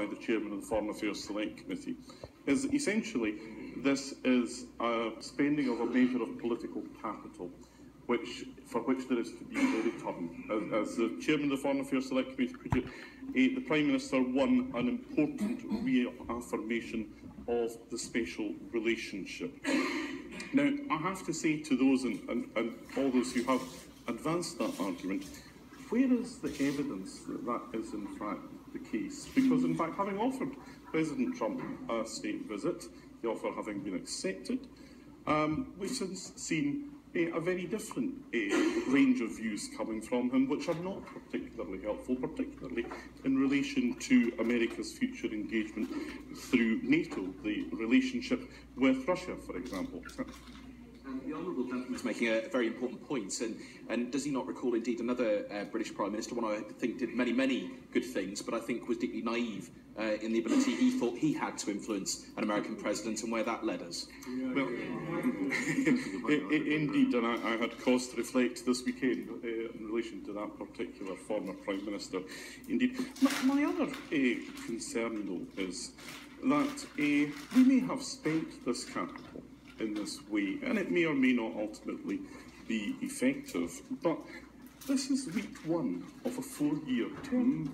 by the Chairman of the Foreign Affairs Select Committee, is essentially this is a spending of a measure of political capital, for which there is to be no return. As the Chairman of the Foreign Affairs Select Committee put it, the Prime Minister won an important reaffirmation of the special relationship. Now, I have to say to those and all those who have advanced that argument, where is the evidence that that is in fact the case? Because in fact, having offered President Trump a state visit, the offer having been accepted, we've since seen a very different range of views coming from him, which are not particularly helpful, particularly in relation to America's future engagement through NATO, the relationship with Russia, for example. The Honourable Gentleman is making a very important point, and does he not recall indeed another British Prime Minister, one I think did many good things, but I think was deeply naive in the ability he thought he had to influence an American president, and where that led us? Well, indeed, and I had cause to reflect this weekend in relation to that particular former Prime Minister. Indeed, my other concern, though, is that we may have spent this capital in this way, and it may or may not ultimately be effective, but this is week one of a 4-year term.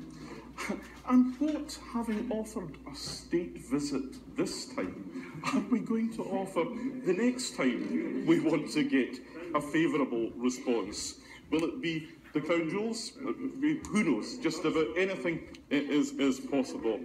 And what, having offered a state visit this time, are we going to offer the next time we want to get a favourable response? Will it be the crown jewels? Who knows? Just about anything is possible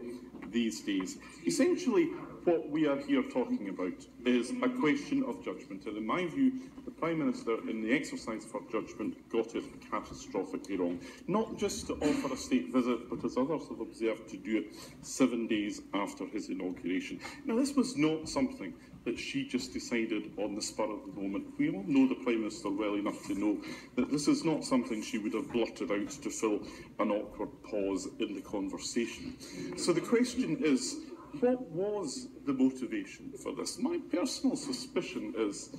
these days. Essentially, what we are here talking about is a question of judgment, and in my view, the Prime Minister, in the exercise of her judgment, got it catastrophically wrong. Not just to offer a state visit, but as others have observed, to do it 7 days after his inauguration. Now, this was not something that she just decided on the spur of the moment. We all know the Prime Minister well enough to know that this is not something she would have blurted out to fill an awkward pause in the conversation. So the question is, what was the motivation for this? My personal suspicion is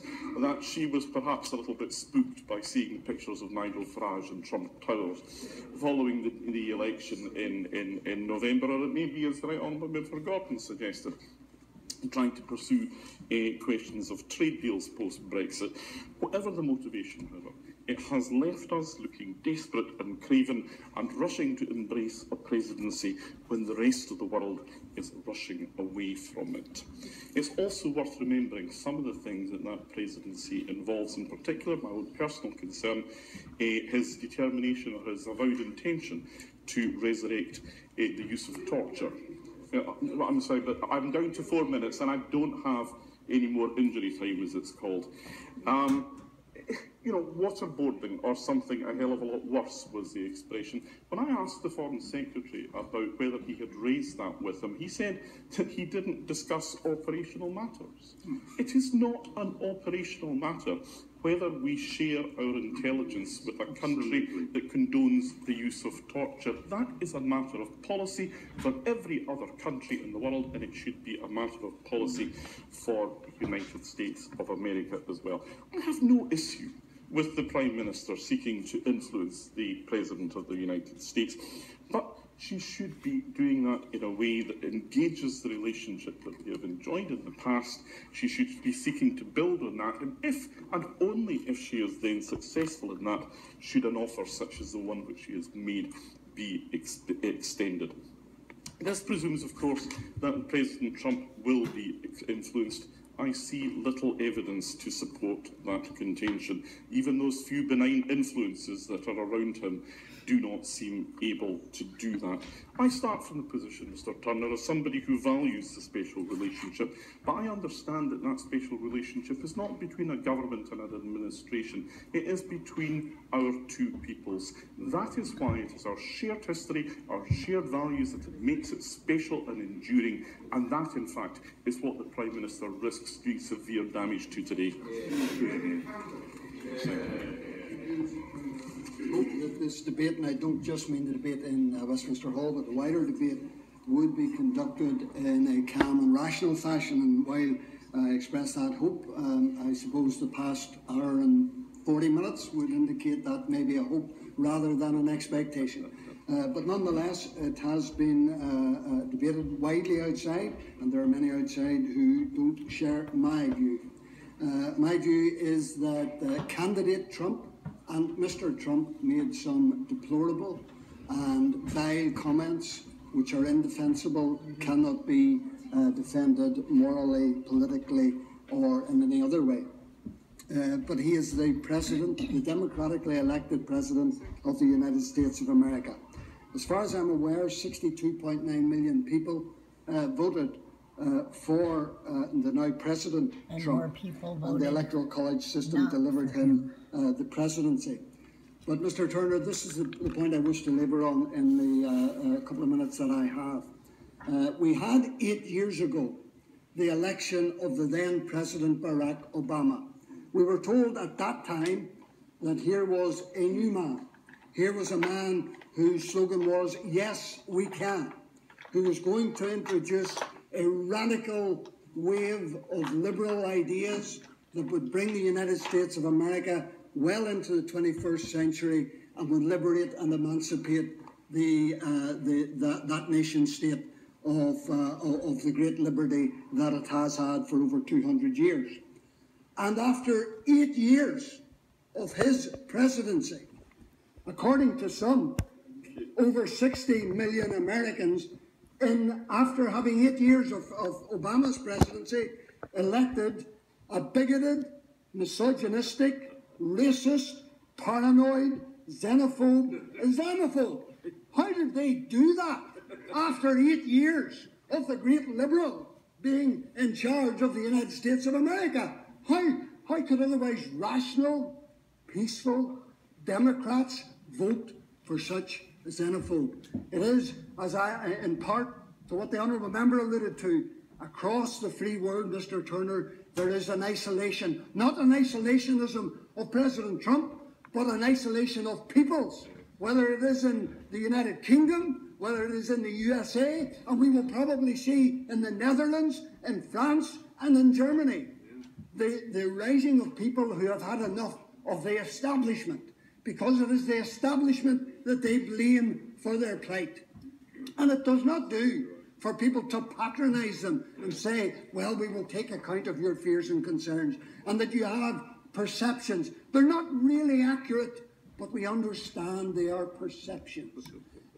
that she was perhaps a little bit spooked by seeing pictures of Nigel Farage and Trump Towers following the election in November, or it may be, as the Right Honourable Member Gordon suggested, trying to pursue questions of trade deals post-Brexit. Whatever the motivation, however, it has left us looking desperate and craven and rushing to embrace a presidency when the rest of the world is rushing away from it. It's also worth remembering some of the things that that presidency involves, in particular, my own personal concern, his determination or his avowed intention to resurrect the use of torture. I'm sorry, but I'm down to 4 minutes and I don't have any more injury time, as it's called. You know, waterboarding or something a hell of a lot worse was the expression. When I asked the Foreign Secretary about whether he had raised that with him, he said that he didn't discuss operational matters. It is not an operational matter whether we share our intelligence with a country that condones the use of torture. That is a matter of policy for every other country in the world, and it should be a matter of policy for the United States of America as well. I have no issue with the Prime Minister seeking to influence the President of the United States, but she should be doing that in a way that engages the relationship that we have enjoyed in the past. She should be seeking to build on that, and if and only if she is then successful in that, should an offer such as the one which she has made be extended. This presumes, of course, that President Trump will be influenced. I see little evidence to support that contention. Even those few benign influences that are around him do not seem able to do that. I start from the position, Mr. Turner, as somebody who values the special relationship, but I understand that that special relationship is not between a government and an administration. It is between our two peoples. That is why it is our shared history, our shared values, that makes it special and enduring, and that, in fact, is what the Prime Minister risks doing severe damage to today. This debate, and I don't just mean the debate in Westminster Hall, but the wider debate would be conducted in a calm and rational fashion. And while I express that hope, I suppose the past hour and 40 minutes would indicate that maybe a hope rather than an expectation. But nonetheless, it has been debated widely outside, and there are many outside who don't share my view. My view is that candidate Trump and Mr. Trump made some deplorable and vile comments which are indefensible, cannot be defended morally, politically, or in any other way. But he is the president, the democratically elected president of the United States of America. As far as I'm aware, 62.9 million people voted for the now President Trump, and the Electoral College system delivered him the presidency. But Mr. Turner, this is the point I wish to labour on in the couple of minutes that I have. We had 8 years ago the election of the then President Barack Obama. We were told at that time that here was a new man. Here was a man whose slogan was, "Yes, we can," who was going to introduce a radical wave of liberal ideas that would bring the United States of America well into the 21st century and would liberate and emancipate that nation state of the great liberty that it has had for over 200 years. And after 8 years of his presidency, according to some, over 60 million Americans, after having 8 years of Obama's presidency, elected a bigoted, misogynistic, racist, paranoid, xenophobe, Islamophobe. How did they do that after 8 years of the great liberal being in charge of the United States of America? How could otherwise rational, peaceful Democrats vote for such a xenophobe? It is, in part to what the honourable member alluded to, across the free world, Mr. Turner, there is an isolation, not an isolationism of President Trump, but an isolation of peoples, whether it is in the United Kingdom, whether it is in the USA, and we will probably see in the Netherlands, in France, and in Germany. The rising of people who have had enough of the establishment, because it is the establishment that they blame for their plight. And it does not do for people to patronise them and say, well, we will take account of your fears and concerns, and that you have perceptions. They're not really accurate, but we understand they are perceptions.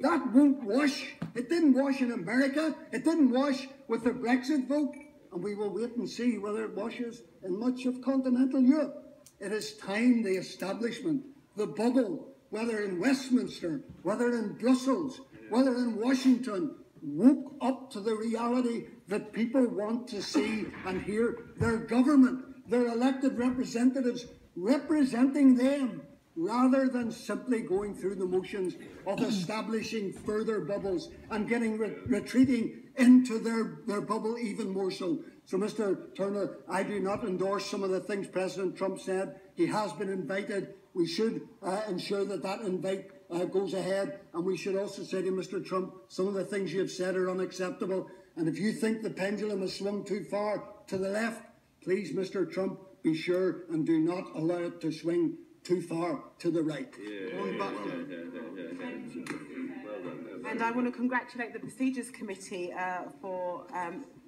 That won't wash. It didn't wash in America. It didn't wash with the Brexit vote. And we will wait and see whether it washes in much of continental Europe. It is time the establishment, the bubble, whether in Westminster, whether in Brussels, whether in Washington, woke up to the reality that people want to see and hear their government, their elected representatives representing them, rather than simply going through the motions of establishing further bubbles and getting retreating into their bubble even more so. So, Mr. Turner, I do not endorse some of the things President Trump said. He has been invited. We should ensure that invite goes ahead, and we should also say to Mr. Trump, some of the things you have said are unacceptable, and if you think the pendulum has swung too far to the left, please, Mr. Trump, be sure and do not allow it to swing too far to the right. And I want to congratulate the Procedures Committee for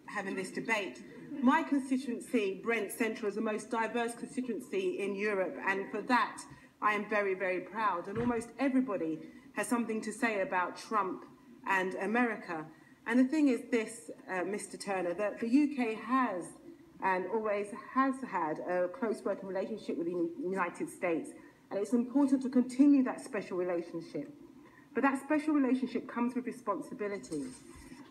having this debate. My constituency, Brent Central, is the most diverse constituency in Europe, and for that I am very, very proud. And almost everybody has something to say about Trump and America. And the thing is this, Mr. Turner, that the UK has and always has had a close working relationship with the United States. And it's important to continue that special relationship. But that special relationship comes with responsibility.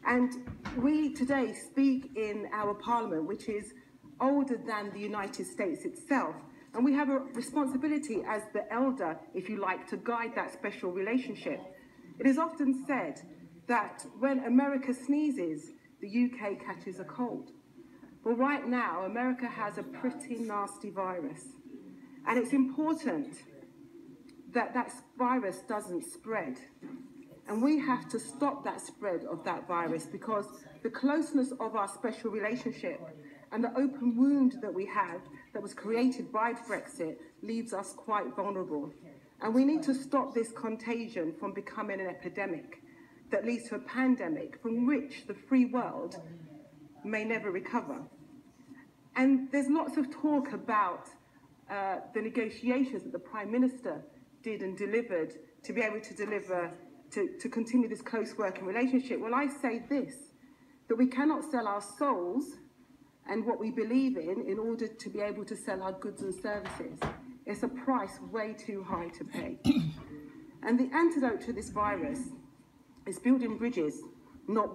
And we today speak in our parliament, which is older than the United States itself. And we have a responsibility as the elder, if you like, to guide that special relationship. It is often said that when America sneezes, the UK catches a cold. Well, right now, America has a pretty nasty virus. And it's important that that virus doesn't spread. And we have to stop that spread of that virus, because the closeness of our special relationship and the open wound that we have that was created by Brexit leaves us quite vulnerable. And we need to stop this contagion from becoming an epidemic that leads to a pandemic from which the free world may never recover. And there's lots of talk about the negotiations that the Prime Minister did and delivered to be able to deliver, to continue this close working relationship. Well, I say this, that we cannot sell our souls and what we believe in order to be able to sell our goods and services. It's a price way too high to pay. And the antidote to this virus is building bridges, not